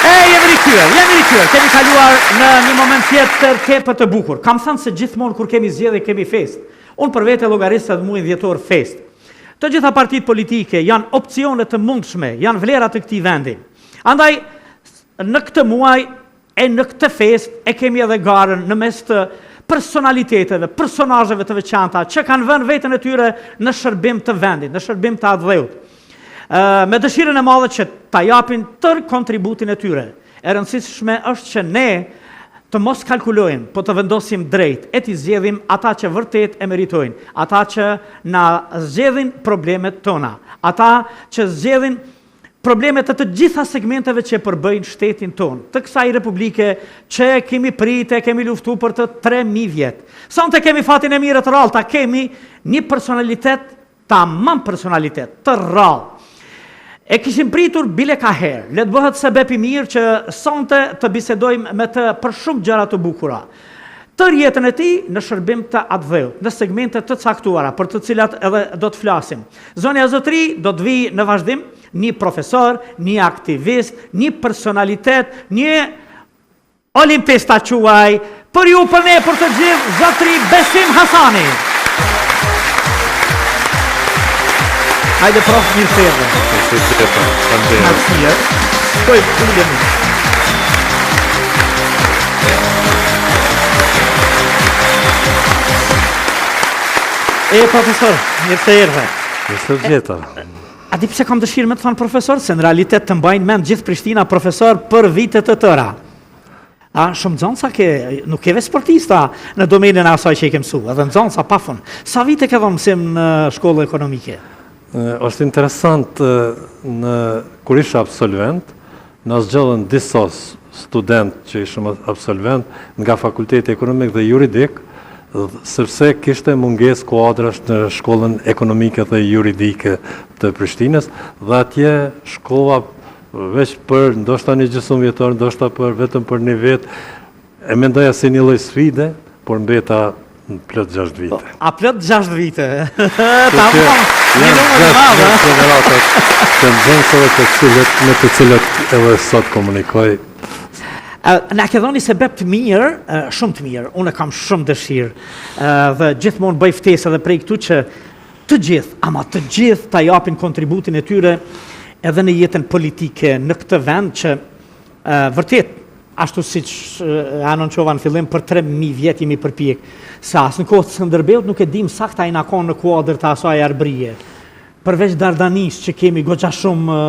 Jemi rikthyer. Kemi kaluar në një moment tjetër tepër të bukur. Kam thënë se gjithmonë kur kemi zgjedhje kemi fest. Unë për vete llogarisë të muajit dhjetor fest. Të gjitha partitë politike janë opcione të mundshme, janë vlera të këtij vendi. Andaj në këtë muaj e në këtë fest e kemi edhe garën në mes të personaliteteve, personazheve të veçanta që kanë vënë veten e tyre në shërbim të vendit, në shërbim të adhëut. Me dëshirën e madhe që ta japin tërë kontributin e tyre. E rëndësishme është që ne të mos kalkulojmë, po të vendosim drejt, e t'i zgjedhim ata që vërtet e meritojnë, ata që na zgjedhin problemet tona, ata që zgjedhin problemet të gjitha segmenteve që përbëjnë shtetin tonë, të kësaj republike që kemi prite, kemi luftu për të 3000 vjetë. Sonte kemi fatin e mirë të rallë, kemi një personalitet, tamam personalitet, të rallë. E kishim pritur bile ka herë, le të bëhet sebeb i mirë që sonte të bisedojmë me të për shumë gjëra të bukura. Tër jetën e tij në shërbim të adhëut, në segmente të caktuara, për të cilat edhe do të flasim. Zonja Zotëri do të vijë në vazhdim një profesor, një aktivist, një personalitet, një olimpista quaj, për ju për ne, për të gjithë, Zotëri Besim Hasani. Hajde prof, mirë se erdhe. Marcia. Shkoj ulemi. Profesor, mirë se erdhe. Mirë se gjeta. A di pse kam dëshirë me të thonë profesor, se në realitet të mbajnë mend gjithë Prishtina profesor për vitet të tëra. Shumë nxënësa nuk keve sportista në domenën e asaj që i ke mësuar, edhe nxënësa pa fund. Sa vite ke dhënë mësim në shkollë ekonomike? Është interesant, kur isha absolvent, në zgjodhen disa student që ishëm absolvent nga Fakulteti Ekonomik dhe Juridik, sepse kishte munges kuadrash në shkollën ekonomike dhe juridike të Prishtinës, dhe atje shkova veç për ndoshta një gjysmëvjetor, ndoshta vetëm për një vit, e mendoja si një lloj sfide, por mbeta në plot 6 vite. A plot 6 vite? Një numër të madh, të nxënësave me të cilët edhe sot komunikoj. Na ke dhënë sebeb të mirë, shumë të mirë. Unë kam shumë dëshirë dhe gjithmonë bëj ftesë edhe prej këtu që të gjithë, ama të gjithë ta japin kontributin e tyre edhe në jetën politike në këtë vend që vërtet ashtu siç anonçova në fillim për 3000 vjet jemi përpjek. Sa as në kohë të Skënderbeut nuk e dim saktë ai na kanë në kuadër të asaj arbërie. Përveç Dardanis që kemi goxha shumë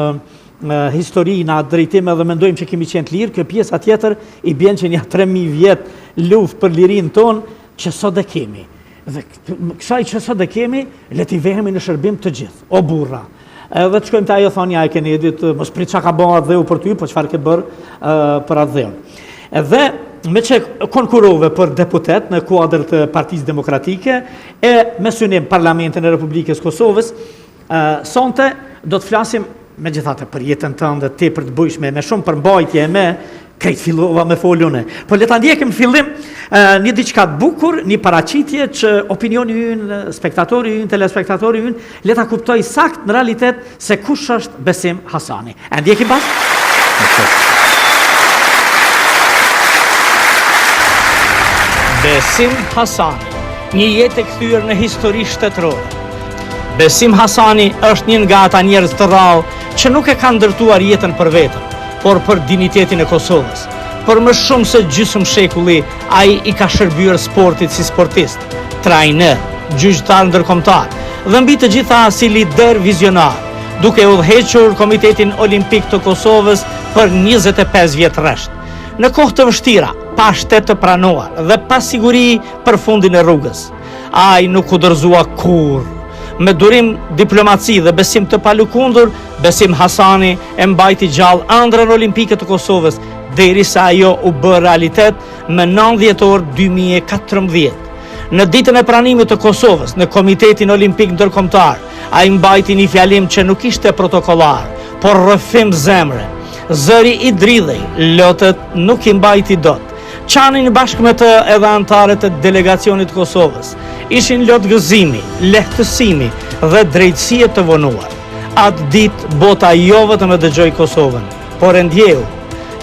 histori në atë drejtim edhe mendojmë që kemi qenë të lirë, kjo pjesa tjetër i bën që një 3000 vjet luftë për lirinë tonë që sot e kemi. Dhe kësaj që sot e kemi, le t'i vehemi në shërbim të gjithë, o burra. Edhe të shkojmë të ajo thonja e Kenedit, mos prit çka ka bërë adheu për ty, po çfarë ke bërë për adheun. Edhe me që konkurove për deputet në kuadër të Partisë Demokratike e me synim Parlamentin e Republikës Kosovës, sonte do të flasim megjithatë për jetën tënde tepër të bujshme, me shumë përmbajtje, me krejt fillova me folune. Po le ta ndjekim fillim një diçka të bukur, një paraqitje që opinioni ynë, spektatori ynë, telespektatori ynë, le ta kuptoj sakt në realitet se kush është Besim Hasani. E ndjekim pas? Besim Hasani, një jetë e kthyer në histori shtetërore. Besim Hasani është një nga ata njerëz të rrallë që nuk e kanë ndërtuar jetën për vetën, por për dinitetin e Kosovës. Për më shumë se gjysmë shekulli, ai i ka shërbyer sportit si sportist, trajner, gjyqtar ndërkombëtar dhe mbi të gjitha si lider vizionar, duke udhëhequr Komitetin Olimpik të Kosovës për 25 vjet rresht. Në kohë të vështira, pa shtet të pranuar dhe pa siguri për fundin e rrugës, ai nuk u dorëzua kurrë. Me durim, diplomaci dhe besim të palukundur, Besim Hasani e mbajti gjallë ëndrrën olimpike të Kosovës, derisa ajo u bë realitet më 9 dhjetor 2014. Në ditën e pranimit të Kosovës në Komitetin Olimpik Ndërkombëtar, ai mbajti një fjalim që nuk ishte protokollar, por rrëfim zemre. Zëri i dridhej, lotët nuk i mbajti dot. Qanin bashkë me të edhe antarët e delegacionit Kosovës. Ishin lot gëzimi, lehtësimi dhe drejtësie të vonuar. Atë ditë bota jo vetëm e dëgjoi Kosovën, por e ndjeu.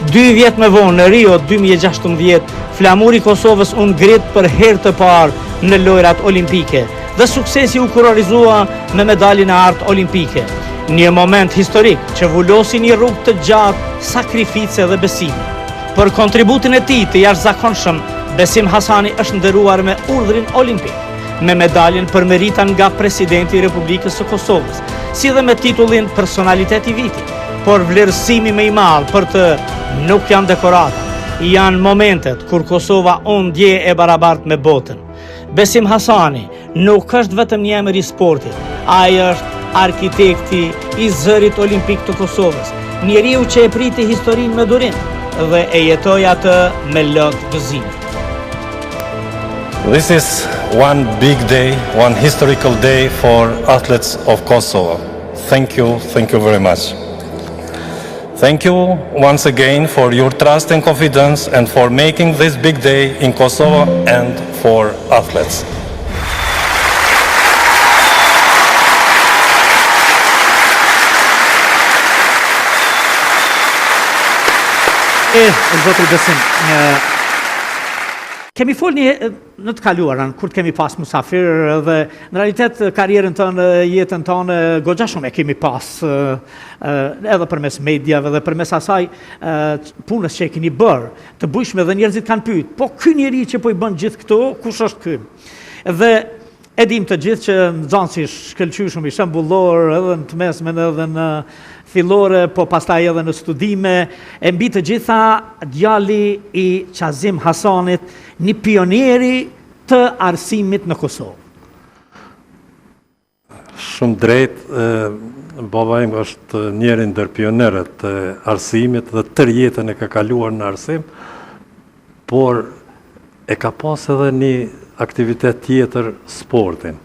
2 vjet më vonë në Rio 2016, flamuri i Kosovës u ngrit për herë të parë në lojrat olimpike dhe suksesi u kurorizua me medaljen e artë olimpike. Një moment historik që vullosi një rrugë të gjatë sakrifice dhe besimi. Për kontributin e tij të jashtëzakonshëm, Besim Hasani është nderuar me urdhrin olimpik, me medaljen për merita nga presidenti i Republikës së Kosovës, si dhe me titullin personalitet i vitit. Por vlerësimi më i madh për të nuk janë dekorata, janë momentet kur Kosova unë dje e barabartë me botën. Besim Hasani nuk është vetëm një emër i sportit, ai është arkitekti i zërit olimpik të Kosovës, njeriu që e priti historinë me durim dhe e jetoi atë me lot gëzimi. This is one big day, one historical day for athletes of Kosovo. Thank you very much. Thank you once again for your trust and confidence and for making this big day in Kosovo and for athletes. Zotri Besim, kemi folni në të kaluarën, kur të kemi pas musafir dhe në realitet karierën tonë, jetën tonë, goxha shumë e kemi pas edhe përmes mediave dhe përmes asaj punës që e keni bërë, të bujshme dhe njerëzit kanë pyet, po ky njeri që po i bën gjithë këto, kush është ky? Dhe e dim të gjithë që nxënësi shkëlqyshëm i shembullor edhe në të mesmen edhe në fillore, po pastaj edhe në studime, e mbi të gjitha djali i Qazim Hasanit, një pionieri të arsimit në Kosovë. Shumë drejt, baba im është njëri ndër pionerët të arsimit dhe tërë jetën e ka kaluar në arsim, por e ka pas edhe një aktivitet tjetër, sportin.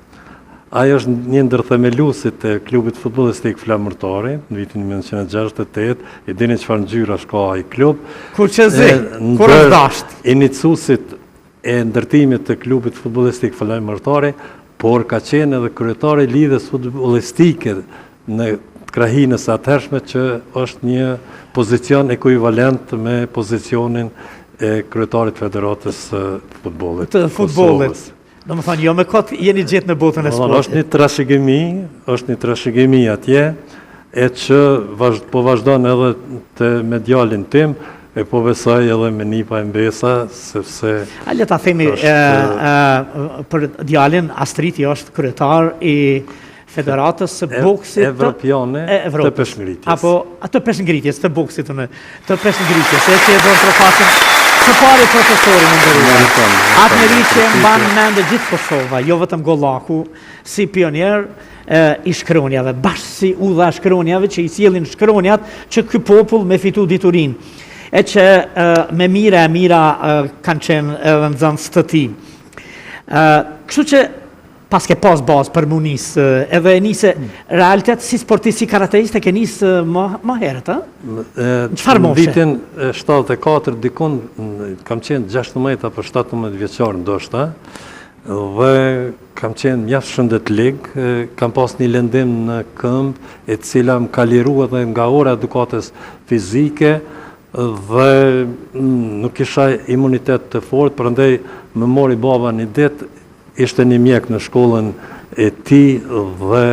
Ajo është një ndër themeluesit e klubit futbollistik Flamurtari në vitin 1968, i dini çfarë ngjyra ka ai klub. Kur është dashur. Iniciuesit e ndërtimit të klubit futbollistik Flamurtari, por ka qenë edhe kryetari i lidhjes futbollistike në krahinës së atëhershme, që është një pozicion ekuivalent me pozicionin e kryetarit Federatës së futbollit. Të futbollit. Do më thonë, jo me këtë jeni gjithë në botën e sportit. është një trashëgimi atje, e që po vazhdon edhe të me djalin tim, e po besoj edhe me nipa e mbesa, sepse... A le ta themi, për djalin, Astriti është kryetar i Federatës së boksit evropiane të peshngritjes. Apo të peshngritjes, të boksit të peshngritjes, e që e bërë trofasin të pari profesorin në ndërruar. Atë njeri që mban mendë gjithë Kosova, jo vetëm Gollaku, si pionier i shkronjave, bashkë si udha shkronjave që i sjellin shkronjat që ky popull me fitu diturin. E që me mira kanë qenë edhe nxënës të tij. Kështu që pas ke pas bazë për mu nisë, edhe e nisë realitet si sportist, si karateiste ke nisë më herët, Çfarë moshe? Në vitin 74 dikun, kam qenë 16 apo 17 vjeçar ndoshta, dhe kam qenë mjaft shëndetlig, kam pas një lëndim në këmbë, e cila më ka liru edhe nga ora edukatës fizike, dhe nuk isha imunitet të fortë, prandaj më mori baba një ditë, ishte një mjek në shkollën e tij dhe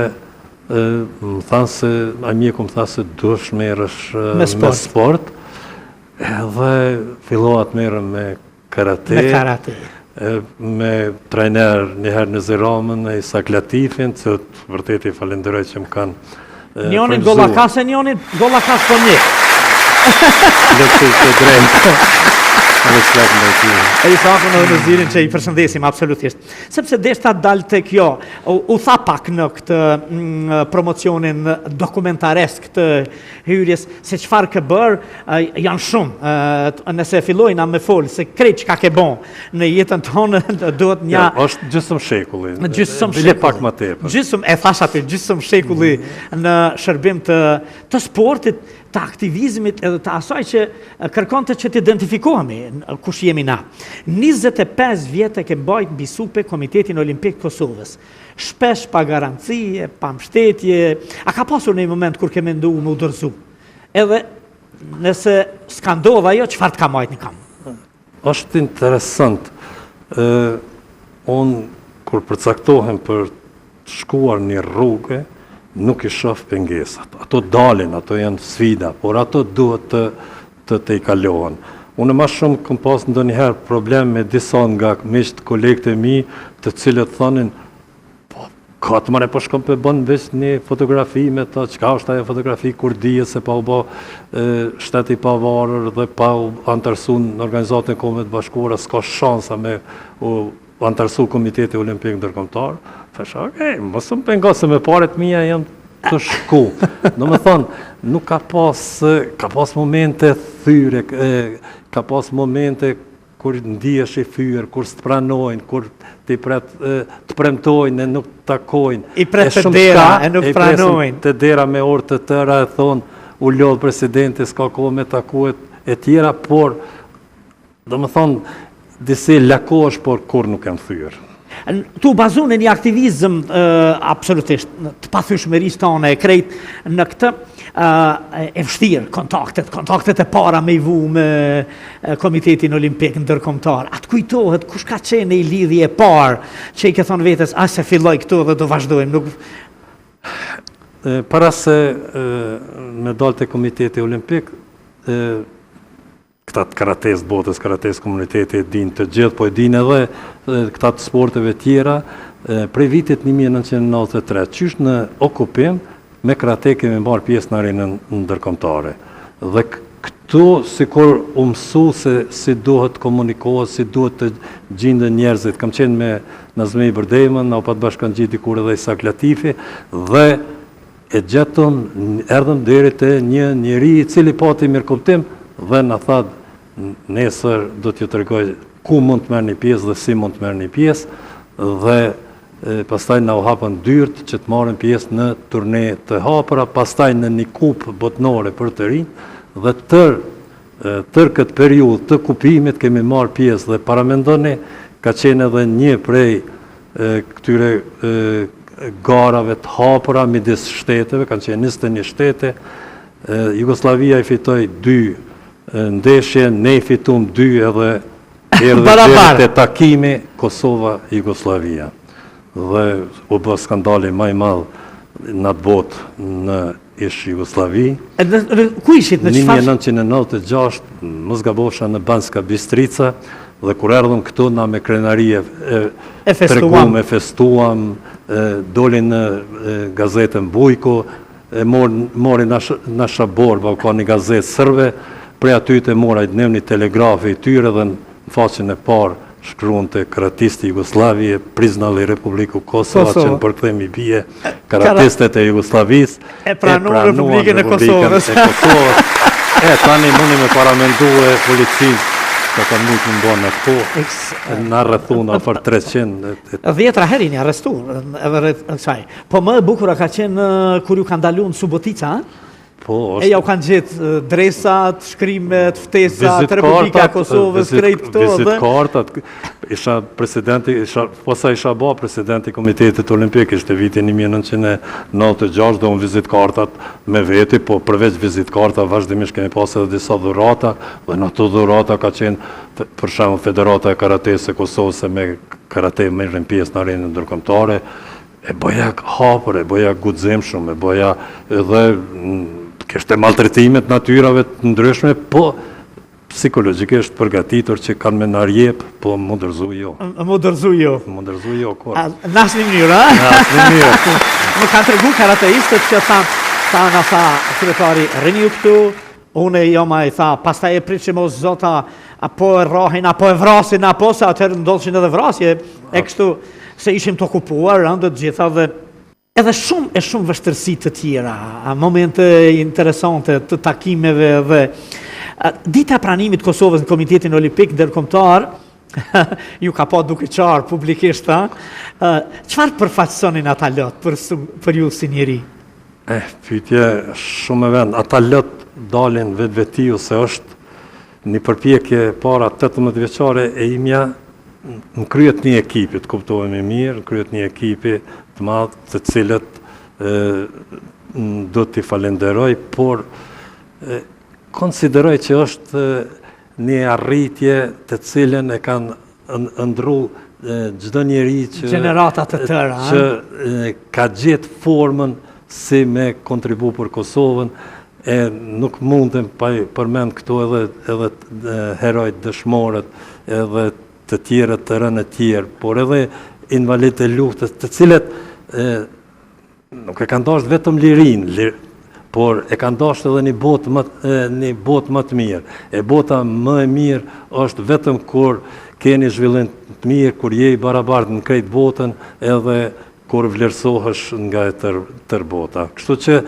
më thanë se, a mjeku më thanë se dush merresh me sport, dhe fillohat merrem me karate. Me karate. Me trajner njëherë në Ziramën, e Isak Latifin, që vërtet i falenderoj që më kanë Njonin Gollakas e njonin Gollakas për një. Lëkësit të drejtë. E i thakë në Zirin që i përshëndesim absolutisht. Sepse deshta dalë të kjo, u tha pak në këtë promocionin dokumentaresk të hyrjes, se qëfar ke bërë, janë shumë. Nëse fillojna me folë, se krejt që ka ke bon në jetën tonë, duhet një... është gjysëm shekulli. Gjysëm shekulli. Pak më tepër. Gjysëm, e thash aty, gjysëm shekulli në shërbim të sportit, të aktivizmit edhe të asaj që kërkon të që të identifikohemi kush jemi na. 25 vjetë ke mbajt mbi supe Komitetin Olimpik Kosovës. Shpesh pa garancie, pa mbështetje. A ka pasur në një moment kur ke mendu më udhërzu? Edhe nëse s'ka ndodhur ajo, çfarë të ka marrë në kam? Është interesant. Unë, kur përcaktohem për të shkuar një rrugë, nuk i shoh pengesat. Ato dalin, ato janë sfida, por ato duhet të i kalohen. Unë më shumë kam pas ndonjëherë problem me disa nga miqtë kolegët e mi, të cilët thonin, po, ka të mare, po shkom për bën veç një fotografi me ta, qka është ajo fotografi kur dije se pa u bë shteti pavarur dhe pa u antarësu në Organizatën e Kombeve të Bashkuara, s'ka shansa me u antarësu Komiteti Olimpik Ndërkombëtar. Thasha, mos më pengo se me paret mia janë të shku. Do me thonë, nuk ka pas momente thyre, ka pas momente kur ndihesh i fyr, kur s'të pranojnë, kur të premtojnë e nuk takojnë. I pret të dera e nuk pranojnë. Të dera me orë të tëra e thonë, u lodh presidenti, s'ka kohë me takuet e tjera, por, do me thonë, disi lakosh, por kur nuk janë thyrë. Tu bazu në një aktivizm absolutisht të pathyeshmërisë tonë e krejt në këtë e vështirë kontaktet e para me i vu me Komitetin Olimpik Ndërkombëtar. Atë kujtohet kush ka qenë i lidhje e parë që i ke thonë vetes se filloj këtu dhe do vazhdojmë. Para se me dalë të Komiteti Olimpik, këta të karates botës, karates komuniteti e din të gjithë, po e din edhe këta të sporteve tjera, prej vitit 1993, qysh në okupim, me karate kemi marrë pjesë në arenën ndërkombëtare. Dhe këtu, si kur u mësu se si duhet komunikohet, si duhet të gjindë njerëzit, kam qenë me Nazmej Bërdejmën, apo të bashkan gjithi kur edhe Isak Latifi, dhe e gjetëm, erdhëm deri te një njeri i cili pati mirë kuptim, dhe në thad, nesër do t'ju të regoj ku mund të merë një pjesë dhe si mund të merë një pjesë, dhe pastaj në u hapën dyrt që të marrën pjesë në turne të hapëra, pastaj në një kupë botnore për të rinj, dhe tër këtë periudhë të kupimit kemi marrë pjesë dhe paramendoni, ka qenë edhe një prej këtyre garave të hapëra midis shteteve, kanë qenë 21 shtete, Jugoslavia i fitoi 2 ndeshje, ne i fitum 2 edhe erdhe të takimi Kosova-Jugoslavia. Dhe u bë skandali maj madh në atë botë në ish Jugoslavi. Ku ishit në çfarë? 1996, mos gabosha në Banska Bistrica, dhe kur erdhëm këtu na me krenarie e festuam, doli në gazetën Bujko, mori në Shabor, ka një gazetë sërbe, prej aty të mora i dnevni telegrafi i tyre dhe në faqen e parë shkruan të karatisti Jugoslavije, priznali Republiku Kosova, që në përkthemi bie karatistet e Jugoslavis, e pranuan Republikën e Kosovës. Tani mundi me paramendu policinë, ka kanë mujtë në bënë në këto, në arrethun afër 300. 10 herë një arrestu, po më e bukura ka qenë kur ju kanë dalu në Subotica, e ja u kanë gjithë dresat, shkrimet, ftesat, Republika Kosovës, krejt këto. Vizitkartat, isha presidenti, posa isha ba presidenti Komitetit Olimpik, ishte vitin 1996, dhe unë vizitkartat me veti, po përveç vizitkarta, vazhdimisht kemi pas edhe disa dhurata, dhe në të dhurata ka qenë, për shemë, Federata e Karatesë e Kosovës, me karate me rrim pjesë në arenën ndërkombëtare, e bëja hapër, e bëja guximshëm, e bëja edhe kështë maltretimet natyrave të ndryshme, po psikologikisht përgatitur që kanë me nërjep, po më dërzu jo. Më dërzu jo. Më dërzu jo, kur. Në asë një mënyrë, a? Në asë një mënyrë. Më kanë të regu karateistët që tha kryetari rinju këtu, une jo ma i tha, pasta e pritë që mos zota, apo e rrahin, apo e vrasin, apo se atër ndodhëshin edhe vrasje, e kështu se ishim të okupuar, rëndët gjitha dhe edhe shumë vështërsi të tjera, momente interesante të takimeve dhe dita pranimit Kosovës në Komitetin Olimpik Ndërkombëtar, ju ka pa duke qarë publikisht, çfarë përfaqësonin ata lot për ju si njeri? Pyetje shumë e vend, ata lot dalin vetë se është një përpjekje para 18 vjeçare e imja në kryet një ekipit, kuptohemi mirë, në kryet një ekipi të madh, të cilët do t'i falenderoj, por konsideroj që është një arritje të cilën e kanë ndru çdo njeri që Gjenerata të tëra, që ka gjetë formën si me kontribu për Kosovën, e nuk mundem pa përmend këtu edhe herojt dëshmorët, edhe të tjerët të rënë tjerë, por edhe invalidët e luftës, të cilët nuk e kanë dashur vetëm lirinë, por e kanë dashur edhe një botë më të mirë. E bota më e mirë është vetëm kur keni zhvillim të mirë, kur je i barabartë në krejt botën, edhe kur vlerësohesh nga e tër bota. Kështu që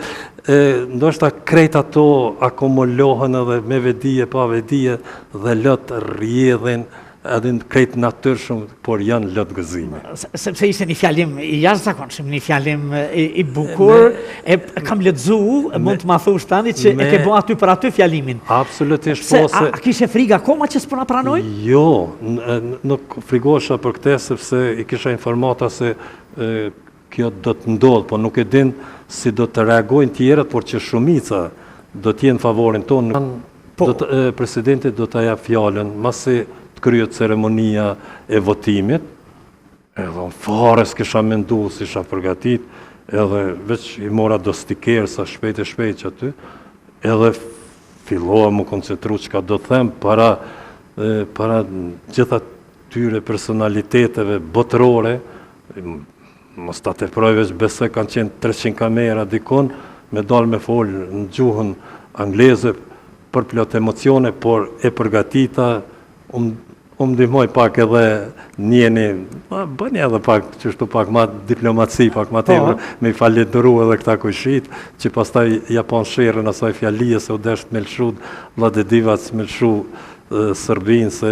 ndoshta krejt ato akumulohen edhe me vedije, pa vedije, dhe lot rrjedhin edhe në krejt natyrshëm, por janë lot gëzime. Sepse ishte një fjalim i jashtëzakonshëm, një fjalim i bukur, kam lexu, mund të ma thush tani që e ke bo aty për aty fjalimin. Absolutisht po se... A kishe frikë akoma që s'po na pranoj? Jo, nuk frigosha për këtë, sepse i kisha informata se kjo do të ndodhë, po nuk e din si do të reagojnë tjerët, por që shumica do t'jenë favorin tonë. Presidenti do të jap fjalën, masi të kryet ceremonia e votimit, edhe në fare s'kisha mendu, s'isha përgatit, edhe veç i mora do stikerë sa shpejt e shpejt që aty, edhe filloha mu koncentru që ka do të them para gjitha tyre personaliteteve botërore, mos ta teproj veç besoj kanë qenë 300 kamera dikon, me dalë me folë në gjuhën angleze për plot emocione, por e përgatita, ndihmoj pak edhe njeni, bëni edhe pak, qështu pak ma diplomaci, pak ma tepër, me i falenderu edhe këta kujshit, që pastaj japon sherën asaj fjalije se u desht me lëshu, Vlade Divac me lëshu Sërbin, se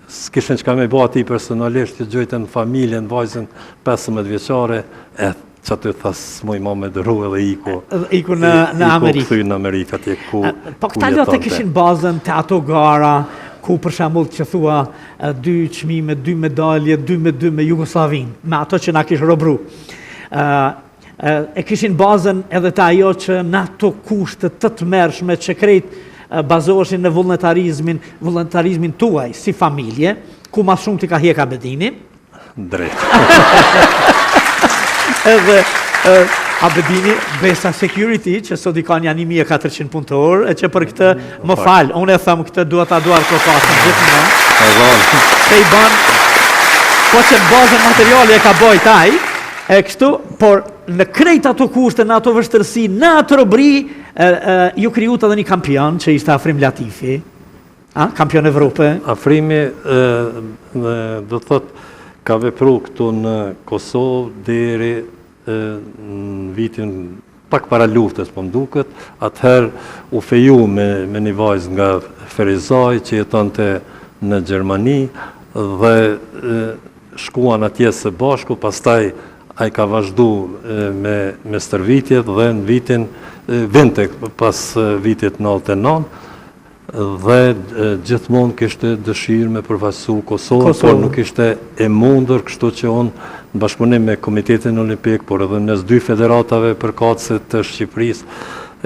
s'kishen që ka me bo ati personalisht, që gjojtë në familjen, vajzën 15 vjeqare, që aty thas muj ma me dëru edhe iku në Amerikë. Iku këthy në Amerikë, atje ku po këta lote kishin bazën të ato gara, ku për shembull që thua 2 çmime, 2 medalje, 2 me Jugoslavin, me ato që na kish robru. E kishin bazën edhe të ajo që në ato kushte të tmerrshme që krejt bazoheshin në vullnetarizmin tuaj si familje, ku ma shumë t'i ka hjeka Abedini. Drejt. Edhe Abedini, Besa Security, që sot i kanë janë 1400 punëtor, e që për këtë më falë, unë e thëmë këtë duhet ta duar krokasën gjithë në, se i banë, po që në bazën materiale e ka boj taj, e kështu, por në krejt ato kushte, në ato vështërsi, në ato robri, ju krijuat edhe një kampion, që ishte Afrim Latifi, kampion Evropë. Afrimi, do thot, ka vepru këtu në Kosovë deri në vitin pak para luftës, po mduket, atëherë u feju me një vajzë nga Ferizaj që jetonte në Gjermani dhe shkuan atje së bashku, pastaj ai ka vazhdu me stërvitjet dhe në vitin vinte pas vitit 99 dhe gjithmonë kishte dëshirë me përfaqësu Kosovën, por nuk ishte e mundur, kështu që unë në bashkëpunim me Komitetin Olimpik, por edhe mes 2 federatave përkatëse të Shqipërisë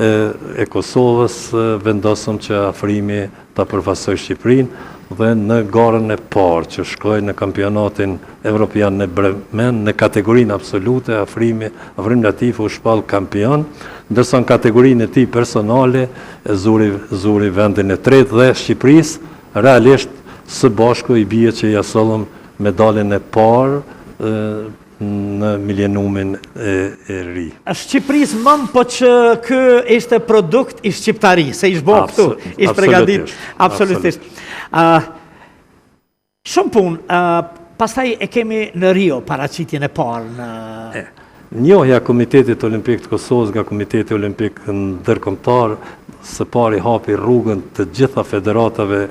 e Kosovës, vendosëm që Afrimi ta përfaqësoj Shqipërinë dhe në garën e parë që shkoj në kampionatin evropian në Bremen, në kategorinë absolute, Afrim Latifi u shpall kampion, ndërsa në kategorinë e tij personale e zuri vendin e tretë dhe Shqipërisë realisht së bashku i bie që ja sollëm medaljen e parë në milenumin e ri. Shqipërisë mëm, po që kë ishte produkt i shqiptarisë, se ishtë bo këtu, ishtë pregadit, absolutisht. Shumë punë, pastaj e kemi në Rio paraqitjen e parë në... Njohja Komitetit Olimpik të Kosovës nga Komiteti Olimpik ndërkombëtar, së pari hapi rrugën të gjitha federatave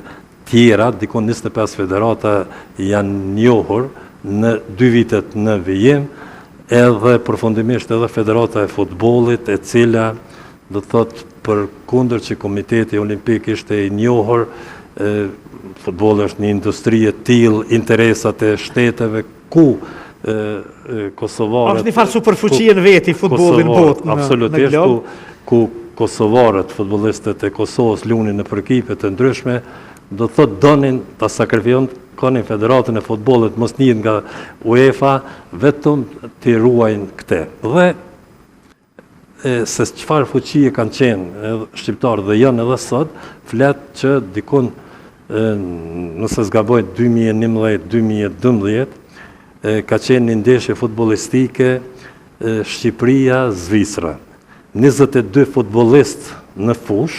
tjera, dikon 25 federata janë njohur në 2 vitet në vijim, edhe përfundimisht edhe federata e futbollit, e cila do të thot për kundër që Komiteti Olimpik ishte i njohur, futbolli është një industri e tillë, interesat e shteteve ku kosovarët... është një farë superfuqie në veti futbollin botë në glob. Absolutisht, ku kosovarët, futbollistët e Kosovës lunin në ekipe të ndryshme, do të thotë donin ta sakrifikojnë Federatën e Futbollit mos njihet nga UEFA vetëm të ruajnë këtë. Dhe se çfarë fuqie kanë qenë edhe shqiptarë dhe janë edhe sot, flet që dikun nëse zgaboj 2011-2012 ka qenë një ndeshje futbollistike Shqipëria-Zvicra. 22 futbollistë në fush,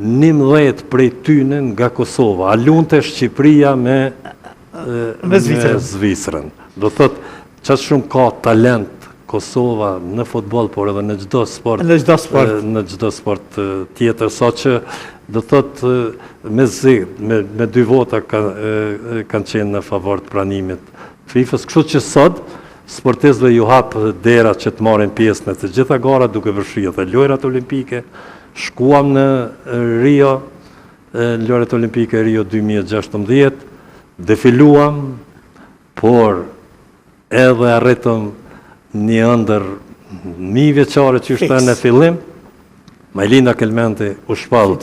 11 prej tyne nga Kosova. A lunte Shqipëria me Zvicrën. Do thotë, çfarë shumë ka talent Kosova në futboll, por edhe në çdo sport. Në çdo sport tjetër, saqë do thotë me 2 vota kanë qenë në favor të pranimit FIFA-s, kështu që sot sportistëve ju hap dera që të marrin pjesë në të gjitha garat, duke përfshirë edhe lojrat olimpike. Shkuam në Rio, lojrat olimpike Rio 2016, defiluam, por edhe arritëm një ëndër 1000 vjeçare që ishte në fillim. Majlinda Kelmenti u shpall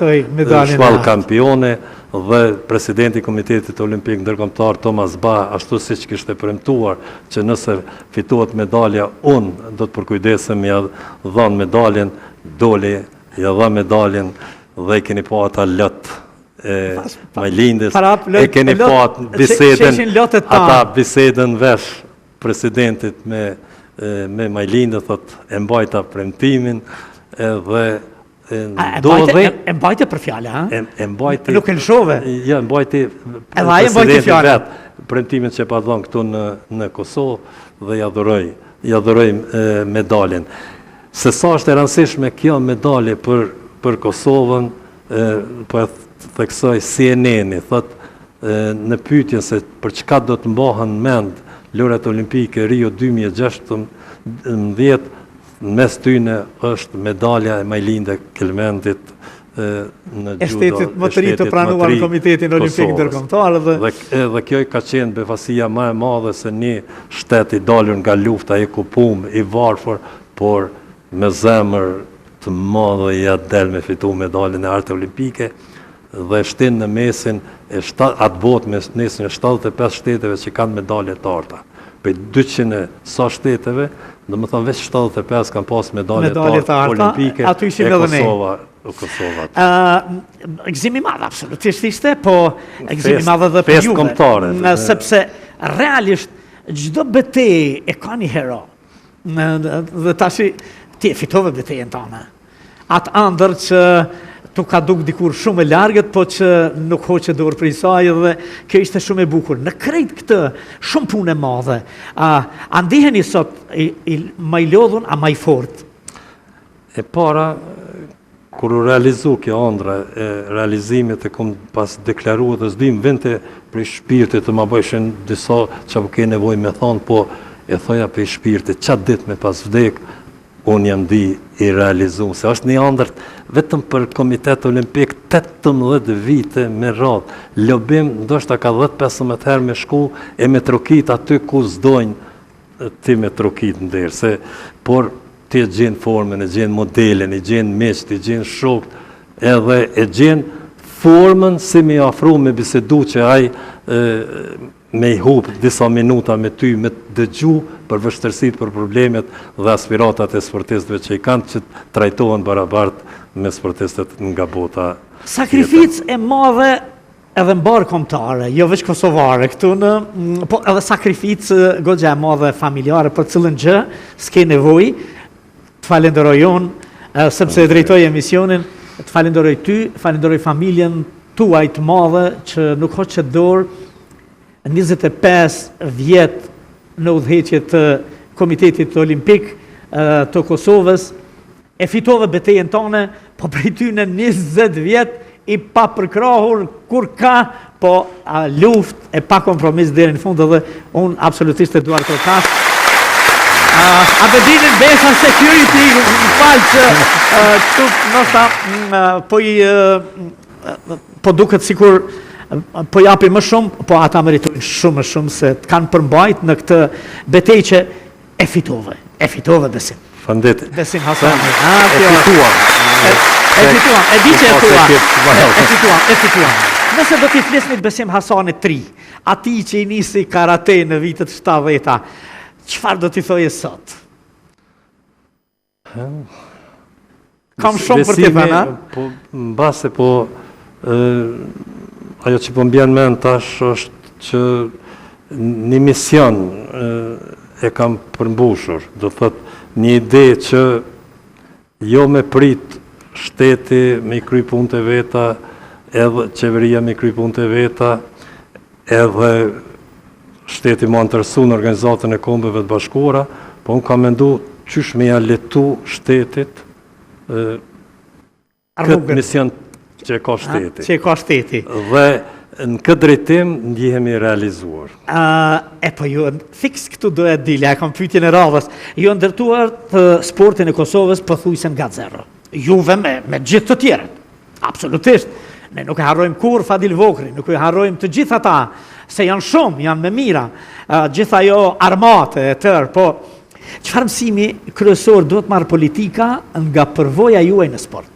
kampione dhe presidenti i Komitetit Olimpik Ndërkombëtar Thomas Bach, ashtu siç kishte premtuar që nëse fitohet medalja, unë do të përkujdesem ja dhën medaljen, doli ja dha medaljen dhe e keni pa ata lot Majlindës, e keni pa bisedën vesh presidentit me Majlindë, thot e mbajta premtimin edhe e mbajte për fjallë, ha? E mbajti... Nuk e lëshove? Ja, e mbajti presidentin vetë, premtimin që pa dhënë këtu në Kosovë dhe ja dhuroj medaljen. Se sa është e rëndësishme kjo medalje për Kosovën, po e theksoj CNN-i, thot në pyetjen se për çka do të mbahen mend lojrat olimpike Rio 2016, mes tyne është medalja e Majlinde Kelmentit në judo. Shtetit më të ri të pranuar në Komitetin Olimpik Ndërkombëtar. Dhe kjo ka qenë befasia më e madhe se një shtet i dalur nga lufta, i kupum, i varfër, por me zemër të madhe ja del me fitu medaljen e artë olimpike dhe shtin në mesin atë botë me nesin e 75 shteteve që kanë medalje të arta. Për 200 sa shteteve, do më thonë veç 75 kanë pas medalje të arta olimpike e Kosova. Gëzimi madhe absolutisht ishte, po gëzimi madhe dhe për juve. Sepse realisht çdo betejë e ka një hero. Dhe tashi ti e fitove betejën tënde. Atë ëndër që tu ka duk dikur shumë e largët, po që nuk hoqe dorë prej saj dhe kjo ishte shumë e bukur. Në krejt këtë, shumë punë e madhe. A ndiheni sot ma i lodhun, a ma i fort? E para, kur u realizu kjo ëndra, realizimit e kom pas deklaru dhe zdim, vente prej shpirtit të ma bëjshen disa që po ke nevoj me thonë, po e thoja prej shpirtit, qatë dit me pas vdek, unë jam di i realizuar, se është një ëndër vetëm për Komitet Olimpik 18 vite me radhë. Lobim ndoshta ka 10-15 herë me shku e me trokit aty ku s'dojnë ti me trokit ndërse, por ti e gjenë formën, e gjenë modelin, e gjenë meqt, e gjenë shokt, edhe e gjenë formën si me afru me bisedu që ai me i hupë disa minuta me ty, me dëgju për vështërsit, për problemet dhe aspiratat e sportistëve që i kanë që trajtohen barabart me sportistët nga bota. Sakrificë e madhe edhe mbarë kombëtare, jo veç kosovare këtu në, po edhe sakrificë goxha e madhe familjare për cilën gjë, s'ke nevoj, të falenderoj unë, sepse e drejtoj emisionin, të falenderoj ty, falenderoj familjen tuaj të madhe që nuk hoqë dorë 25 vjetë në udhëheqje të Komitetit Olimpik të Kosovës, e fitove betejën tone, po prej ty në 20 vjetë i pa përkrahur kur ka, po luft e pa kompromis deri në fund dhe unë absolutisht e duar kërkash. Abedinin Besa Security, në falë që këtu nështë po duket sikur po japi më shumë, po ata meritojnë shumë më shumë se të kanë përmbajt në këtë betejë që e fitove besim. Fandeti. Besim Hasani. E fituam. E di që e fituam. Nëse do t'i flisnit Besim Hasanit 3, ati që i nisi karate në vitet 70-ta, çfarë do t'i thoje sot? Kam shumë për t'i thënë, po, mbase ajo që po mbjen mend tash është që një mision e kam përmbushur, do thot një ide që jo me prit shteti me i kry punët e veta, edhe qeveria me i kry punët e veta, edhe shteti më interesu në organizatën e kombeve të bashkuara, po unë kam mendu qysh me ja letu shtetit këtë mision që e ka shteti. Që e ka shteti. Dhe në këtë drejtim ndihemi realizuar. Po ju, fiks këtu do e dilja, e kam pyetjen e radhës, ju ndërtuar të sportin e Kosovës pothuajse nga zero. Juve me gjithë të tjerët. Absolutisht. Ne nuk e harrojmë kur Fadil Vokri, nuk e harrojmë të gjithë ata, se janë shumë, janë me mira, gjithë ajo armate e tërë, po çfarë mësimi kryesor duhet marrë politika nga përvoja juaj në sport?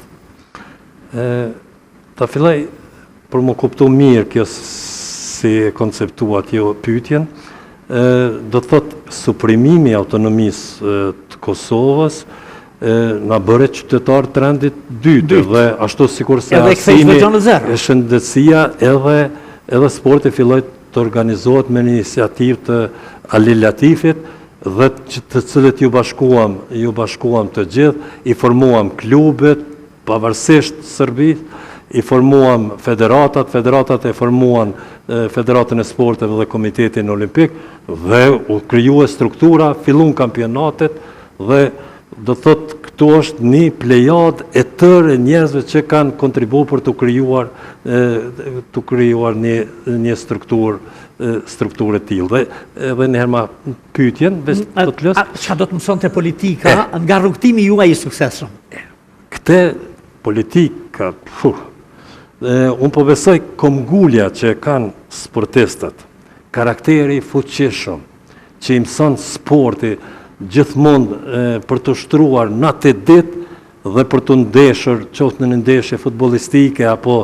Ta filloj për më kuptu mirë kjo si e konceptuat jo pyetjen, do të thot suprimimi i autonomisë të Kosovës na bëre qytetar trendit dytë dhe ashtu sikur se arsimi e shëndetësia edhe sporti filloi të organizohet me një iniciativë të Ali Latifit dhe të cilët ju bashkuam të gjithë, i formuam klubet, pavarësisht Serbisë, i formuam federatat e formuan Federatën e Sporteve dhe Komitetin Olimpik dhe u krijua struktura, fillun kampionatet dhe do thot këtu është një plejad e tërë njerëzve që kanë kontribu për të krijuar një strukturë e tillë. Dhe njëherë ma pyetjen, do të lës. Çka do të mësonte politika nga rrugtimi juaj i suksesshëm? Këtë politika, unë po besoj komgullja që kanë sportistët, karakteri fuqishëm, që i mëson sporti gjithmonë për të shtruar natë e ditë dhe për të ndeshur, qoftë në ndeshje futbollistike apo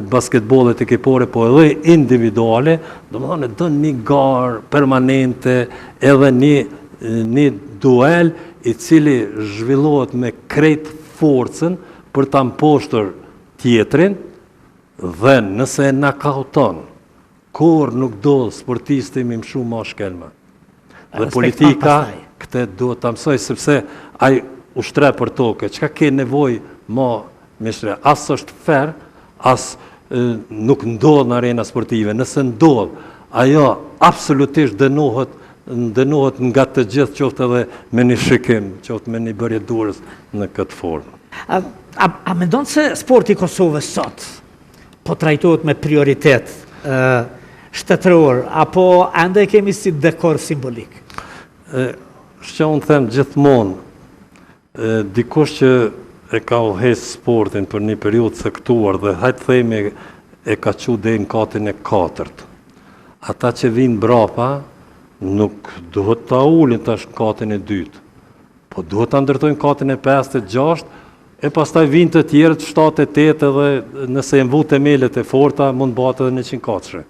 basketbollit ekipore, po edhe individuale, domethënë don një garë permanente, edhe një duel i cili zhvillohet me krejt forcën për ta mposhtur tjetrin dhe nëse e nakauton, kur nuk do sportisti me mshu ma shkelma. Dhe politika këtë duhet të mësoj, sepse ai ushtre për toke, çka ke nevoj ma mishre, as është fair, as nuk ndodh në arena sportive, nëse ndodh, ajo absolutisht dënohet nga të gjithë, qoftë edhe me një shikim, qoftë me një bërje durës në këtë formë. A mendon se sporti i Kosovës sot po trajtohet me prioritet shtetëror, apo ende kemi si dekor simbolik? Shqa unë them gjithmonë, dikush që e ka udhëheq sportin për një periudhë caktuar dhe hajtë themi e ka qu deri në katin e 4. Ata që vinë brapa nuk duhet ta ulin tash në katin e 2, po duhet ta ndërtojnë katin e 5, e 6, e pastaj vinë të tjerët 7, 8 edhe nëse e mvu themelet e forta mund bëhet edhe 100 katëshe.